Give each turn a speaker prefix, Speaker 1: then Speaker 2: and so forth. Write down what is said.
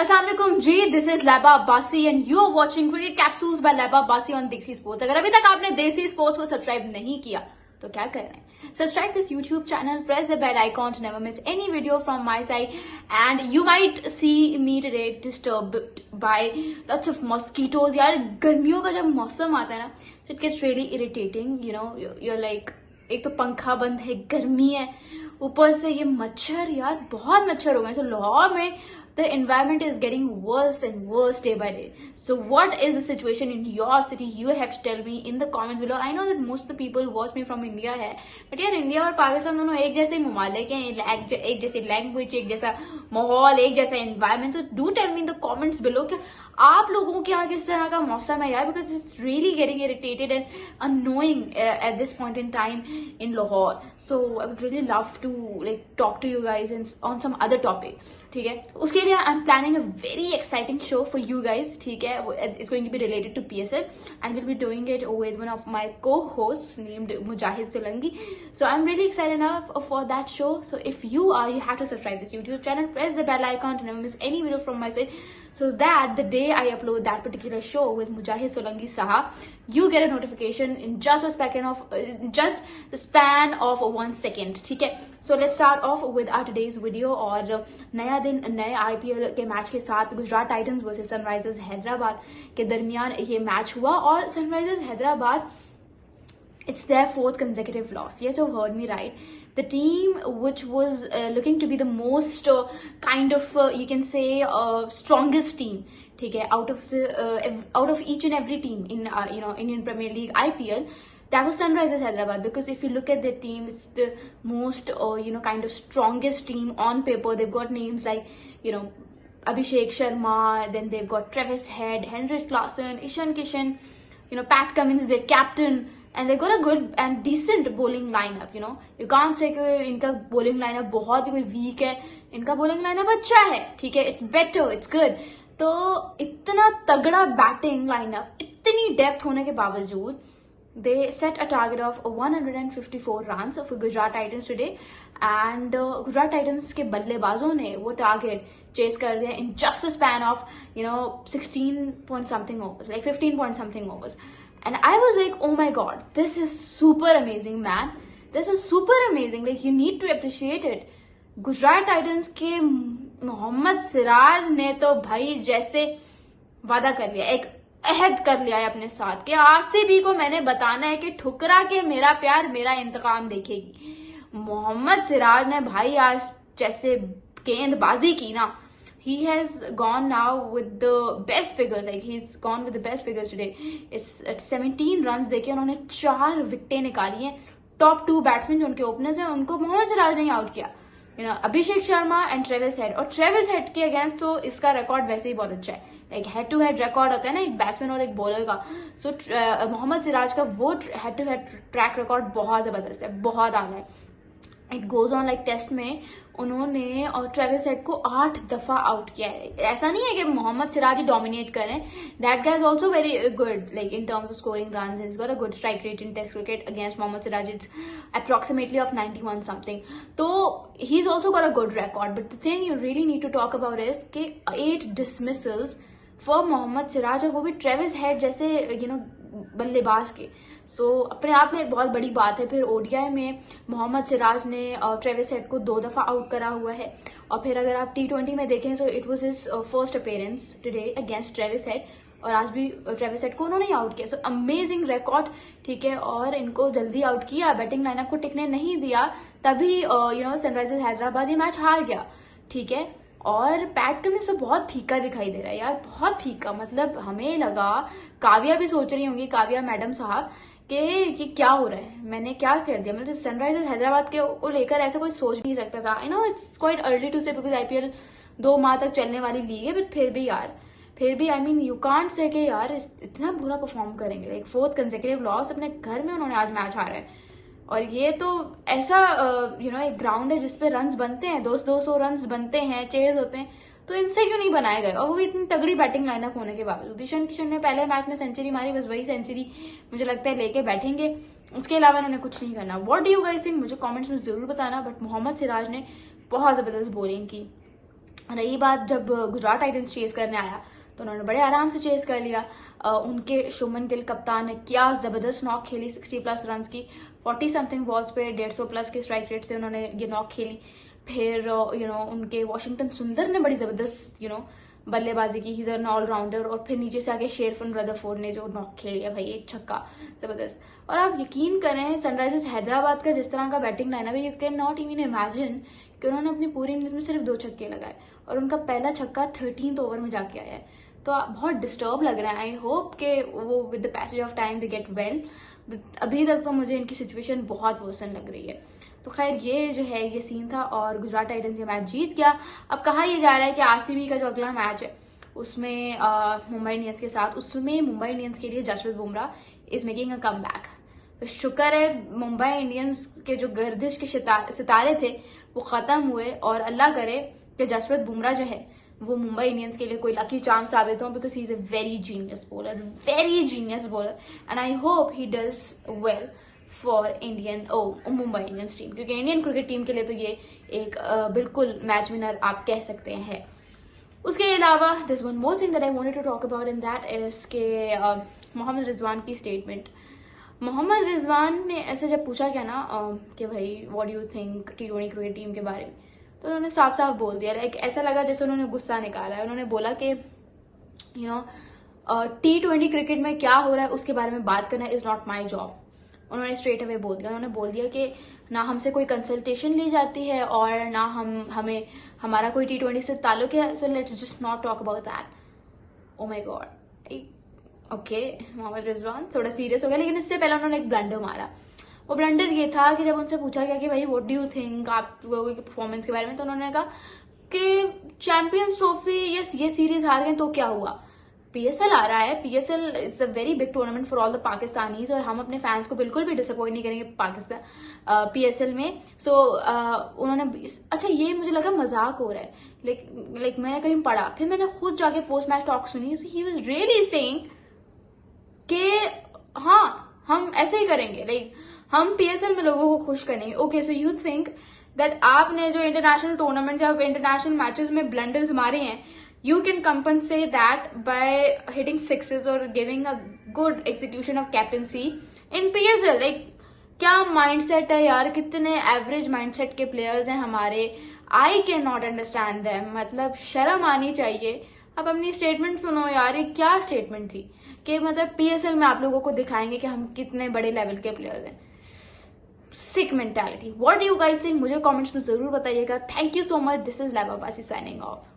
Speaker 1: Assalamualaikum ji, this is Laiba Abbasi and you are watching cricket capsules by Laiba Abbasi on Desi sports. अगर अभी तक आपने देसी स्पोर्ट्स को सब्सक्राइब नहीं किया तो क्या कर रहे हैं? Subscribe this YouTube channel, press the bell icon to never miss any video from my side and you might see me today disturbed by lots of mosquitoes. यार गर्मियों का जब मौसम आता है ना, it gets really irritating, you know, you're like, एक तो पंखा बंद है, गर्मी है, ऊपर से ये मच्छर, यार बहुत मच्छर हो गए। सो लाहौर में the environment is getting worse and worse day by day. So what is the situation in your city? You have to tell me in the comments below. I know that most of the people watch me from India है, but यार India और पाकिस्तान दोनों एक जैसे ममालिक हैं, एक जैसी लैंग्वेज, एक जैसा माहौल, एक जैसा environment. So do tell me in the comments below कि आप लोगों के यहाँ किस तरह का मौसम है यार, because it's really getting irritated and annoying at this point in time in Lahore. So I would really love to like talk to you guys on some other topic, ठीक है? उसके लिए I am planning a very exciting show for you guys, ठीक है? It's going to be related to PSL and will be doing it with one of my co-hosts named Mujahid Solanki. So I'm really excited enough for that show. So if you are, you have to subscribe this YouTube channel, press the bell icon to never miss any video from my side, so that the day I upload that particular show with Mujahid Solanki Saha, you get a notification in just a second of just the span of 1 second, ठीक है? So let's start off with our today's video. और नया दिन नए IPL के match के साथ Gujarat Titans versus Sunrisers Hyderabad के दरमियान ये मैच हुआ और Sunrisers Hyderabad, it's their 4th consecutive loss. Yes, you heard me right. The team which was looking to be the most kind of you can say strongest team, ठीक है, out of each and every team in Indian Premier League IPL, that was Sunrisers Hyderabad. Because if you look at their team, it's the most kind of strongest team on paper. They've got names like Abhishek Sharma, then they've got Travis Head, Henrik Larsson, Ishan Kishan, Pat Cummins, their captain. And they got a good and decent bowling lineup, you can't say कि इनका bowling lineup बहुत ही कोई weak है, इनका bowling lineup अच्छा है, ठीक है? It's better, it's good. तो इतना तगड़ा batting lineup, इतनी depth होने के बावजूद they set a target of 154 runs for Gujarat Titans today, and Gujarat Titans के बल्लेबाजों ने वो target chase कर दिया in just a span of 16 point something overs, like 15 point something overs. And I was like, oh my god, this is super amazing, man. This is super amazing. Like, you need to appreciate it. Gujarat Titans के मोहम्मद सिराज ने तो भाई जैसे वादा कर लिया, एक अहद कर लिया है अपने साथ कि आरसीबी को मैंने बताना है कि ठुकरा के मेरा प्यार मेरा इंतकाम देखेगी। मोहम्मद सिराज ने भाई आज जैसे गेंदबाजी की ना, he has gone now with the best figures, like he's gone with the best figures today. It's at 17 runs देके उन्होंने 4 विकेटें निकाली हैं। टॉप 2 बैट्समैन जो उनके ओपनर्स हैं, उनको मोहम्मद सिराज ने आउट किया, Abhishek Sharma and Travis Head. और ट्रेविस हेड के अगेंस्ट तो इसका रिकॉर्ड वैसे ही बहुत अच्छा है, like head to head record होता है ना एक बैट्समैन और एक बॉलर का। सो मोहम्मद सिराज का वो head to head track record बहुत जबरदस्त है, बहुत आला है। It goes on like test में उन्होंने और ट्रेविस हेड को 8 दफा आउट किया है। ऐसा नहीं है कि मोहम्मद सिराज ही डोमिनेट करें, that guy is also very good like in terms of scoring runs, is got a good strike rate in test cricket against Mohammed Siraj, it's approximately of 91 something. तो he is also got a good record, but the thing you really need to talk about is कि 8 dismissals for Mohammad Siraj, और वो भी Travis head जैसे बल्लेबाज के। सो अपने आप में एक बहुत बड़ी बात है। फिर ओडीआई में मोहम्मद सिराज ने ट्रेविस हेड को 2 दफा आउट करा हुआ है, और फिर अगर आप T20 में देखें so it was his first appearance today against Travis Head, और आज भी ट्रेविस हेड को उन्होंने आउट किया। सो अमेजिंग रिकॉर्ड, ठीक है? और इनको जल्दी आउट किया, बैटिंग लाइनअप को टिकने नहीं दिया, तभी सनराइजर्स हैदराबाद ये मैच हार गया, ठीक है? और पैट कमिंस तो बहुत फीका दिखाई दे रहा है यार, बहुत फीका। मतलब हमें लगा, काव्या भी सोच रही होंगी, काव्या मैडम साहब, कि क्या हो रहा है, मैंने क्या कर दिया। मतलब सनराइजर्स हैदराबाद के को लेकर ऐसा कोई सोच नहीं सकता था। I know it's quite early to say, because IPL 2 माह तक चलने वाली लीग है, बट फिर भी I mean you can't say कि यार इतना बुरा परफॉर्म करेंगे। लाइक 4th कंसेक्यूटिव लॉस, अपने घर में उन्होंने आज मैच हारा है, और ये तो ऐसा एक ग्राउंड है जिसपे रन्स बनते हैं, 200 रन्स बनते हैं, चेज होते हैं, तो इनसे क्यों नहीं बनाए गए? और वो भी इतनी तगड़ी बैटिंग लाइनअप होने के बावजूद। ईशान किशन ने पहले मैच में सेंचुरी मारी, बस वही सेंचुरी मुझे लगता है लेके बैठेंगे, उसके अलावा इन्होंने कुछ नहीं करना। What do you guys think? मुझे कमेंट्स में जरूर बताना। बट मोहम्मद सिराज ने बहुत जबरदस्त बॉलिंग की, रही बात जब गुजरात टाइटंस चेस करने आया तो उन्होंने बड़े आराम से चेस कर लिया। उनके शुभमन गिल कप्तान ने क्या जबरदस्त नॉक खेली 60+ रन की, 40 समथिंग बॉल्स पे 150+ के स्ट्राइक रेट से उन्होंने ये नॉक खेली। फिर उनके वॉशिंगटन सुंदर ने बड़ी जबरदस्त बल्लेबाजी की, ही इज एन ऑलराउंडर। और फिर नीचे से आके शेरफन रदरफोर्ड ने जो नॉक खेल लिया भाई, एक छक्का जबरदस्त। और आप यकीन करें सनराइजर्स हैदराबाद का जिस तरह का बैटिंग लाइन है, you can not even imagine कि उन्होंने अपनी पूरी इनिंग्स में सिर्फ 2 छक्के लगाए और उनका पहला छक्का 13th ओवर में जाके आया है। तो बहुत डिस्टर्ब लग रहा है। आई होप के वो with the passage of time they get well. अभी तक तो मुझे इनकी सिचुएशन बहुत वर्सन लग रही है। तो खैर ये जो है ये सीन था और गुजरात टाइटंस ये मैच जीत गया। अब कहा यह जा रहा है कि आरसीबी का जो अगला मैच है उसमें मुंबई इंडियंस के साथ, उसमें मुंबई इंडियंस के लिए Jasprit Bumrah is making a comeback. तो शुक्र है मुंबई इंडियंस के जो गर्दिश के सितारे थे वो खत्म हुए और अल्लाह करे कि जसप्रीत बुमराह जो है वो मुंबई इंडियंस के लिए कोई लकी चार्म साबित हो, because he is a very genius bowler and I hope he does well for Mumbai Indians team, क्योंकि इंडियन क्रिकेट टीम के लिए तो ये एक बिल्कुल मैच विनर आप कह सकते हैं। उसके अलावा this one more thing that I wanted to talk about in that is के मोहम्मद रिजवान की स्टेटमेंट। मोहम्मद रिजवान ने ऐसे जब पूछा क्या ना कि भाई what do you think T20 cricket team के बारे में, तो उन्होंने साफ साफ बोल दिया, लाइक ऐसा लगा जैसे उन्होंने गुस्सा निकाला है। उन्होंने बोला कि T20 क्रिकेट में क्या हो रहा है उसके बारे में बात करना इज नॉट माई जॉब। उन्होंने स्ट्रेट अवे बोल दिया। उन्होंने बोल दिया कि ना हमसे कोई कंसल्टेशन ली जाती है और ना हमें हमारा कोई T20 से ताल्लुक है, so let's just not talk about that. Oh my god, okay Mohammad Rizwan थोड़ा सीरियस हो गया। लेकिन इससे पहले उन्होंने एक ब्लंडर मारा। वो ब्लंडर ये था कि जब उनसे पूछा गया कि भाई व्हाट डू यू थिंक आप लोगों की परफॉर्मेंस के बारे में, तो उन्होंने कहा कि चैंपियंस ट्रॉफी यस ये सीरीज हार गए तो क्या हुआ, PSL आ रहा है, PSL is a very big tournament for all the Pakistanis और हम अपने फैंस को बिल्कुल भी डिसअपॉइंट नहीं करेंगे पाकिस्तान PSL में। सो उन्होंने अच्छा ये मुझे लगा मजाक हो रहा है, लाइक मैंने कहीं पढ़ा, फिर मैंने खुद जाके पोस्ट मैच टॉक सुनी, सो ही वाज रियली सेइंग कि हाँ हम ऐसे ही करेंगे, लाइक हम PSL में लोगों को खुश करेंगे। Okay so you think that आपने जो इंटरनेशनल टूर्नामेंट या इंटरनेशनल मैचेस में ब्लंडर्स मारे हैं, you can compensate that by hitting sixes or giving a good execution of captaincy in PSL। like क्या माइंडसेट है यार, कितने एवरेज माइंडसेट के प्लेयर्स हैं हमारे, I can not understand them. मतलब शर्म आनी चाहिए। अब अपनी स्टेटमेंट सुनो यार, ये क्या स्टेटमेंट थी कि मतलब PSL में आप लोगों को दिखाएंगे कि हम कितने बड़े लेवल के प्लेयर्स हैं। Sick mentality. What do you guys think, मुझे कमेंट्स में जरूर बताइएगा। Thank you so much. This is Laiba Basi signing of.